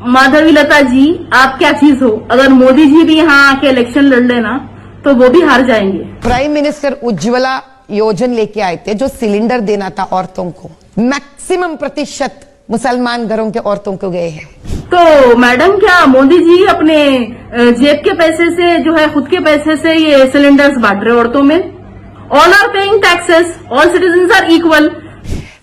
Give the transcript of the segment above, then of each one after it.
माधवी लता जी, आप क्या चीज हो? अगर मोदी जी भी यहाँ आके इलेक्शन लड़ लेना तो वो भी हार जाएंगे। प्राइम मिनिस्टर उज्ज्वला योजना लेके आए थे, जो सिलेंडर देना था औरतों को, मैक्सिमम प्रतिशत मुसलमान घरों के औरतों को गए हैं। तो मैडम, क्या मोदी जी अपने जेब के पैसे से जो है, खुद के पैसे से ये सिलेंडर्स बांट रहे औरतों में? All are paying taxes, all citizen are equal.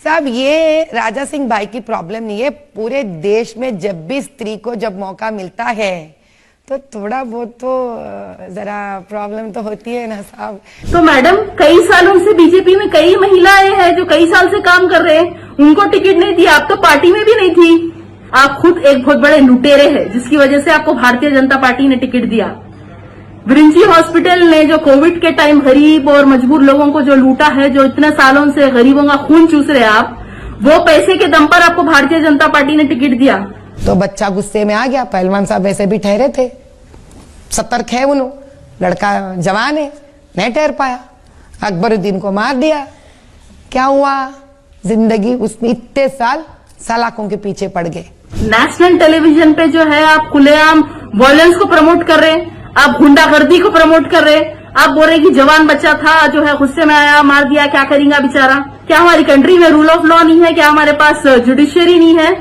साहब, ये राजा सिंह भाई की प्रॉब्लम नहीं है, पूरे देश में जब भी स्त्री को जब मौका मिलता है तो थोड़ा बहुत तो जरा प्रॉब्लम तो होती है ना साहब। तो मैडम, कई सालों से बीजेपी में कई महिलाएं हैं जो कई साल से काम कर रहे हैं, उनको टिकट नहीं दिया। आप तो पार्टी में भी नहीं थी। आप खुद एक बहुत बड़े लुटेरे हैं, जिसकी वजह से आपको भारतीय जनता पार्टी ने टिकट दिया। विरिंची हॉस्पिटल ने जो कोविड के टाइम गरीब और मजबूर लोगों को जो लूटा है, जो इतने सालों से गरीबों का खून चूस रहे आप, वो पैसे के दम पर आपको भारतीय जनता पार्टी ने टिकट दिया। तो बच्चा गुस्से में आ गया। पहलवान साहब वैसे भी ठहरे थे, सतर्क है उन्होंने, लड़का जवान है, नहीं ठहर पाया, अकबरुद्दीन को मार दिया। क्या हुआ? जिंदगी उसने इतने साल सलाखों के पीछे पड़ गए। नेशनल टेलीविजन पे जो है आप खुलेआम वायलेंस को प्रमोट कर रहे, आप गुंडागर्दी को प्रमोट कर रहे। आप बोल रहे कि जवान बच्चा था जो है गुस्से में आया, मार दिया, क्या करेगा बेचारा? क्या हमारी कंट्री में रूल ऑफ लॉ नहीं है? क्या हमारे पास जुडिशियरी नहीं है?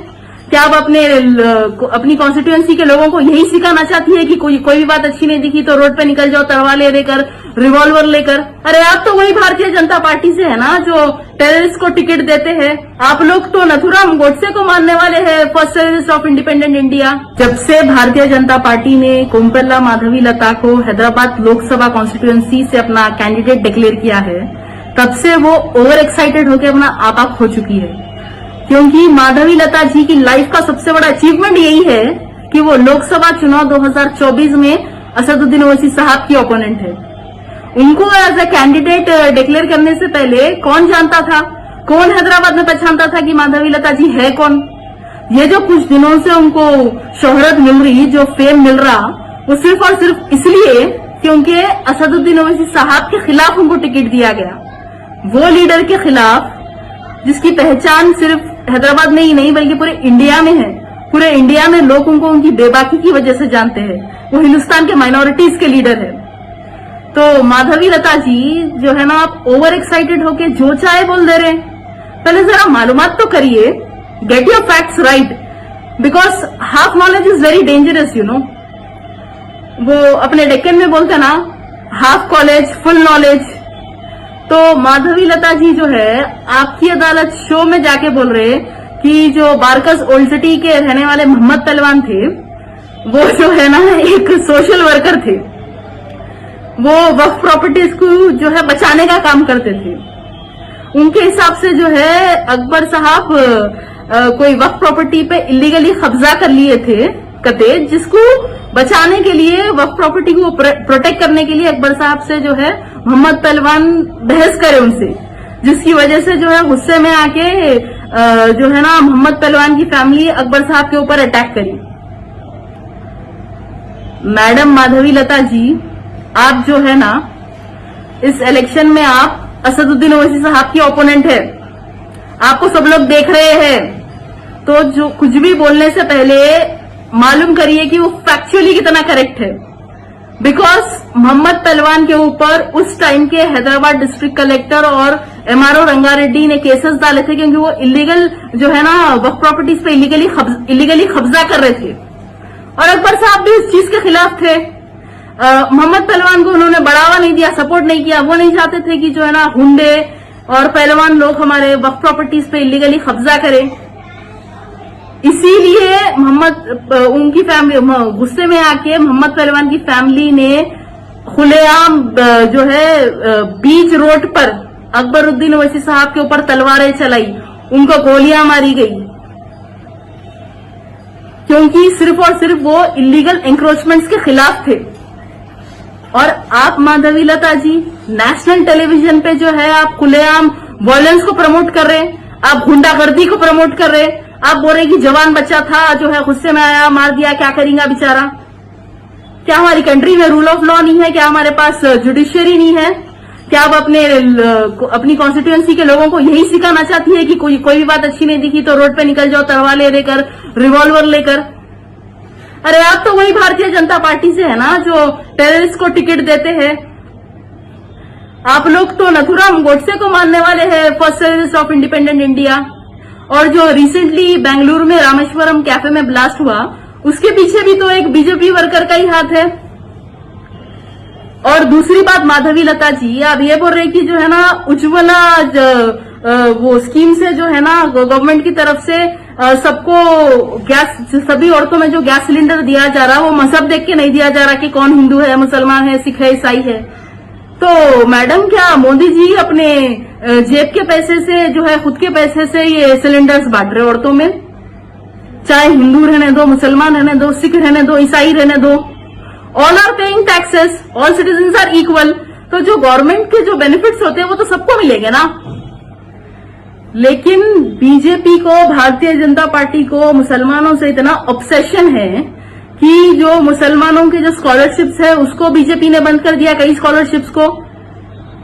क्या आप अपनी कॉन्स्टिट्यूएंसी के लोगों को यही सिखाना चाहती है कि कोई भी बात अच्छी नहीं दिखी तो रोड पे निकल जाओ तलवार लेकर, रिवॉल्वर लेकर? अरे आप तो वही भारतीय जनता पार्टी से है ना जो टेररिस्ट को टिकट देते हैं। आप लोग तो नथुराम गोडसे को मानने वाले हैं, first terrorist of independent India. जब से भारतीय जनता पार्टी ने कोमपेल्ला माधवी लता को हैदराबाद लोकसभा कॉन्स्टिट्यूएंसी से अपना कैंडिडेट डिक्लेयर किया है, तब से वो ओवर एक्साइटेड होकर अपना आपा खो चुकी है। क्योंकि माधवी लता जी की लाइफ का सबसे बड़ा अचीवमेंट यही है कि वो लोकसभा चुनाव 2024 में असदुद्दीन ओवैसी साहब की ओपोनेंट है। उनको एज ए कैंडिडेट डिक्लेयर करने से पहले कौन जानता था, कौन हैदराबाद में पहचानता था कि माधवी लता जी है कौन? ये जो कुछ दिनों से उनको शोहरत मिल रही, जो फेम मिल रहा, वो सिर्फ और सिर्फ इसलिए क्योंकि असदुद्दीन ओवैसी साहब के खिलाफ उनको टिकट दिया गया। वो लीडर के खिलाफ जिसकी पहचान सिर्फ हैदराबाद में ही नहीं बल्कि पूरे इंडिया में है। पूरे इंडिया में लोग उनको उनकी बेबाकी की वजह से जानते हैं। वो हिंदुस्तान के माइनॉरिटीज के लीडर है। तो माधवी लता जी जो है ना, आप ओवर एक्साइटेड होके जो चाहे बोल दे रहे हैं। पहले जरा मालूमात तो करिए, get your facts right, because half knowledge is very dangerous, you know. वो अपने डेक्कन में बोलते ना, हाफ कॉलेज फुल नॉलेज। तो माधवी लता जी जो है आपकी अदालत शो में जाके बोल रहे कि जो बारकस ओल्ड सिटी के रहने वाले मोहम्मद पहलवान थे, वो जो है ना एक सोशल वर्कर थे। वो वक्फ प्रॉपर्टीज को जो है बचाने का काम करते थे। उनके हिसाब से जो है अकबर साहब कोई वक्फ प्रॉपर्टी पे इलीगली कब्जा कर लिए थे कते, जिसको बचाने के लिए, वक्फ प्रॉपर्टी को प्रोटेक्ट करने के लिए अकबर साहब से जो है मोहम्मद पहलवान बहस करे उनसे, जिसकी वजह से जो है गुस्से में आके जो है ना मोहम्मद पहलवान की फैमिली अकबर साहब के ऊपर अटैक करी। मैडम माधवी लता जी, आप जो है ना इस इलेक्शन में आप असदुद्दीन ओवैसी साहब की ओपोनेंट है। आपको सब लोग देख रहे हैं। तो जो कुछ भी बोलने से पहले मालूम करिए कि वो फैक्चुअली कितना करेक्ट है। बिकॉज मोहम्मद पहलवान के ऊपर उस टाइम के हैदराबाद डिस्ट्रिक्ट कलेक्टर और एमआरओ रंगारेड्डी ने केसेस डाले थे, क्योंकि वो इलीगल जो है ना वक्फ प्रॉपर्टीज पे इलीगली कब्जा कर रहे थे। और अकबर साहब भी इस चीज के खिलाफ थे। मोहम्मद पहलवान को उन्होंने बढ़ावा नहीं दिया, सपोर्ट नहीं किया। वो नहीं चाहते थे कि जो है ना हुंडे और पहलवान लोग हमारे वक्फ प्रॉपर्टीज पे इलीगली कब्जा करें। इसीलिए उनकी फैमिली गुस्से में आके मोहम्मद पहलवान की फैमिली ने खुलेआम जो है बीच रोड पर अकबरुद्दीन ओवैसी साहब के ऊपर तलवारें चलाई, उनको गोलियां मारी गई, क्योंकि सिर्फ और सिर्फ वो इलीगल एंक्रोचमेंट्स के खिलाफ थे। और आप माधवी लता जी नेशनल टेलीविजन पे जो है आप खुलेआम वायलेंस को प्रमोट कर रहे, आप गुंडागर्दी को प्रमोट कर रहे। आप बोल रहे कि जवान बच्चा था जो है गुस्से में आया, मार दिया, क्या करेगा बेचारा? क्या हमारी कंट्री में रूल ऑफ लॉ नहीं है? क्या हमारे पास जुडिशियरी नहीं है? क्या आप अपनी कॉन्स्टिट्यूएंसी के लोगों को यही सिखाना चाहती है कि कोई भी बात अच्छी नहीं दिखी तो रोड पे निकल जाओ तलवार लेकर, रिवॉल्वर लेकर? अरे आप तो वही भारतीय जनता पार्टी से है ना जो टेररिस्ट को टिकट देते हैं। आप लोग तो नथुराम गोडसे को मानने वाले हैं, first terrorist of independent India. और जो रिसेंटली बेंगलुरु में रामेश्वरम कैफे में ब्लास्ट हुआ, उसके पीछे भी तो एक बीजेपी वर्कर का ही हाथ है। और दूसरी बात, माधवी लता जी, आप ये बोल रहे कि जो है ना उज्ज्वला वो स्कीम से जो है ना गवर्नमेंट की तरफ से सबको गैस, सभी औरतों में जो गैस सिलेंडर दिया जा रहा है वो मजहब देख के नहीं दिया जा रहा कि कौन हिंदू है, मुसलमान है, सिख है, ईसाई है। तो मैडम, क्या मोदी जी अपने जेब के पैसे से जो है, खुद के पैसे से ये सिलेंडर्स बांट रहे औरतों में? चाहे हिंदू रहने दो, मुसलमान रहने दो, सिख रहने दो, ईसाई रहने दो, all are paying taxes, all citizens are equal. तो जो गवर्नमेंट के जो बेनिफिट्स होते हैं वो तो सबको मिलेंगे ना। लेकिन बीजेपी को, भारतीय जनता पार्टी को मुसलमानों से इतना ऑब्सेशन है कि जो मुसलमानों के जो स्कॉलरशिप्स है उसको बीजेपी ने बंद कर दिया, कई स्कॉलरशिप्स को।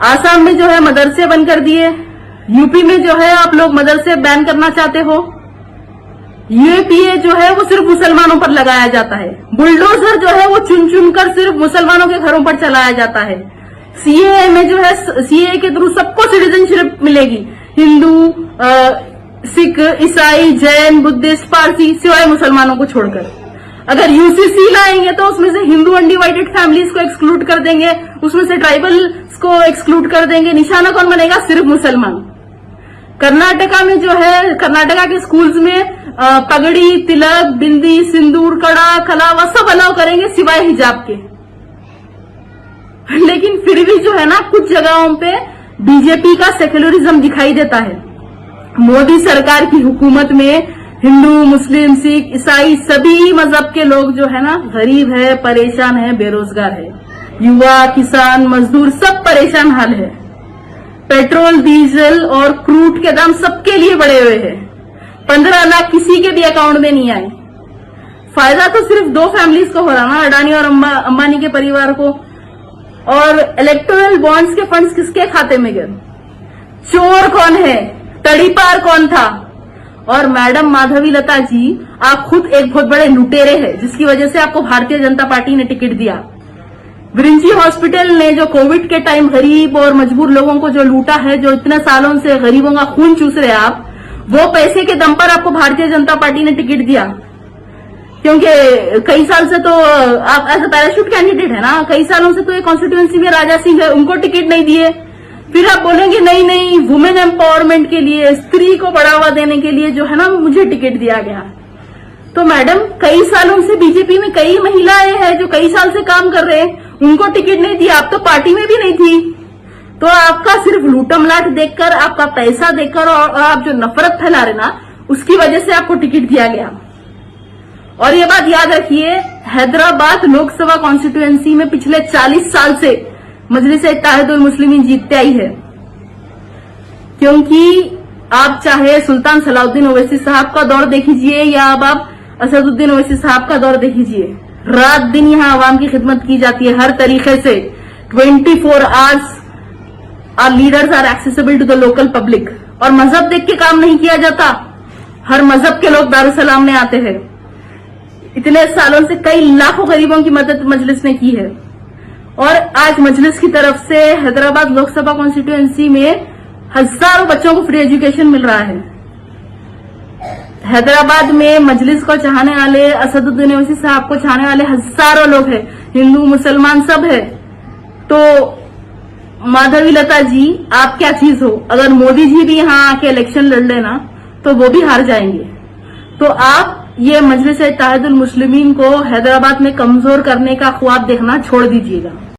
आसाम में जो है मदरसे बंद कर दिए, यूपी में जो है आप लोग मदरसे बैन करना चाहते हो, यूएपीए जो है वो सिर्फ मुसलमानों पर लगाया जाता है, बुलडोजर जो है वो चुन चुन कर सिर्फ मुसलमानों के घरों पर चलाया जाता है। सीएए में जो है, सीएए के थ्रू सबको सिटीजनशिप मिलेगी, हिंदू, सिख, ईसाई, जैन, बुद्धिस्ट, पारसी, सिवाय मुसलमानों को छोड़कर। अगर यूसीसी लाएंगे तो उसमें से हिंदू अनडिवाइडेड फैमिलीज को एक्सक्लूड कर देंगे, उसमें से ट्राइबल्स को एक्सक्लूड कर देंगे। निशाना कौन बनेगा? सिर्फ मुसलमान। कर्नाटका में जो है, कर्नाटका के स्कूल्स में पगड़ी, तिलक, बिंदी, सिंदूर, कड़ा, कलावा सब अलाउ करेंगे सिवाय हिजाब के। लेकिन फिर भी जो है ना कुछ जगहों पे बीजेपी का सेक्युलरिज्म दिखाई देता है। मोदी सरकार की हुकूमत में हिंदू, मुस्लिम, सिख, ईसाई सभी मजहब के लोग जो है ना गरीब है, परेशान है, बेरोजगार है, युवा, किसान, मजदूर सब परेशान हाल है। पेट्रोल, डीजल और क्रूड के दाम सबके लिए बढ़े हुए हैं। 15 लाख किसी के भी अकाउंट में नहीं आए। फायदा तो सिर्फ 2 फैमिलीज को हो रहा ना, अडानी और अंबानी के परिवार को। और इलेक्टोरल बॉन्ड्स के फंड्स किसके खाते में गए? चोर कौन है? तड़ीपार कौन था? और मैडम माधवी लता जी, आप खुद एक बहुत बड़े लुटेरे हैं, जिसकी वजह से आपको भारतीय जनता पार्टी ने टिकट दिया। विरिंची हॉस्पिटल ने जो कोविड के टाइम गरीब और मजबूर लोगों को जो लूटा है, जो इतने सालों से गरीबों का खून चूस रहे आप, वो पैसे के दम पर आपको भारतीय जनता पार्टी ने टिकट दिया। क्योंकि कई साल से तो आप एज अ पैराशूट कैंडिडेट है ना, कई सालों से तो ये कॉन्स्टिट्यूएंसी में राजा सिंह है, उनको टिकट नहीं दिए। फिर आप बोलेंगे नहीं नहीं, वुमेन एम्पावरमेंट के लिए, स्त्री को बढ़ावा देने के लिए जो है ना मुझे टिकट दिया गया। तो मैडम, कई सालों से बीजेपी में कई महिलाएं हैं जो कई साल से काम कर रहे हैं, उनको टिकट नहीं दिया। आप तो पार्टी में भी नहीं थी। तो आपका सिर्फ लूटमलाट देखकर, आपका पैसा देखकर और आप जो नफरत फैला रहे ना, उसकी वजह से आपको टिकट दिया गया। और ये बात याद रखिए, हैदराबाद लोकसभा कॉन्स्टिट्यूएंसी में पिछले 40 साल से मजलिस-ए-इत्तेहादुल मुस्लिमीन जीतते आई है। क्योंकि आप चाहे सुल्तान सलाउद्दीन ओवैसी साहब का दौर देखिए या अब आप असदुद्दीन ओवैसी साहब का दौर देखिए, रात दिन यहाँ आवाम की खिदमत की जाती है हर तरीके से। 24 hours are leaders are accessible to the local public. और मजहब देख के काम नहीं किया जाता, हर मजहब के लोग दारुसलाम में आते हैं। इतने सालों से कई लाखों गरीबों की मदद मजलिस ने की है। और आज मजलिस की तरफ से हैदराबाद लोकसभा कॉन्स्टिट्यूएंसी में हजारों बच्चों को फ्री एजुकेशन मिल रहा है। हैदराबाद में मजलिस को चाहने वाले, असदुद्दीन ओवैसी साहब को चाहने वाले हजारों लोग हैं, हिंदू मुसलमान सब है। तो माधवी लता जी, आप क्या चीज हो? अगर मोदी जी भी यहाँ आके इलेक्शन लड़ लेना तो वो भी हार जाएंगे। तो आप ये मजलिस-ए-इत्तेहादुल मुस्लिमीन को हैदराबाद में कमजोर करने का ख्वाब देखना छोड़ दीजिएगा।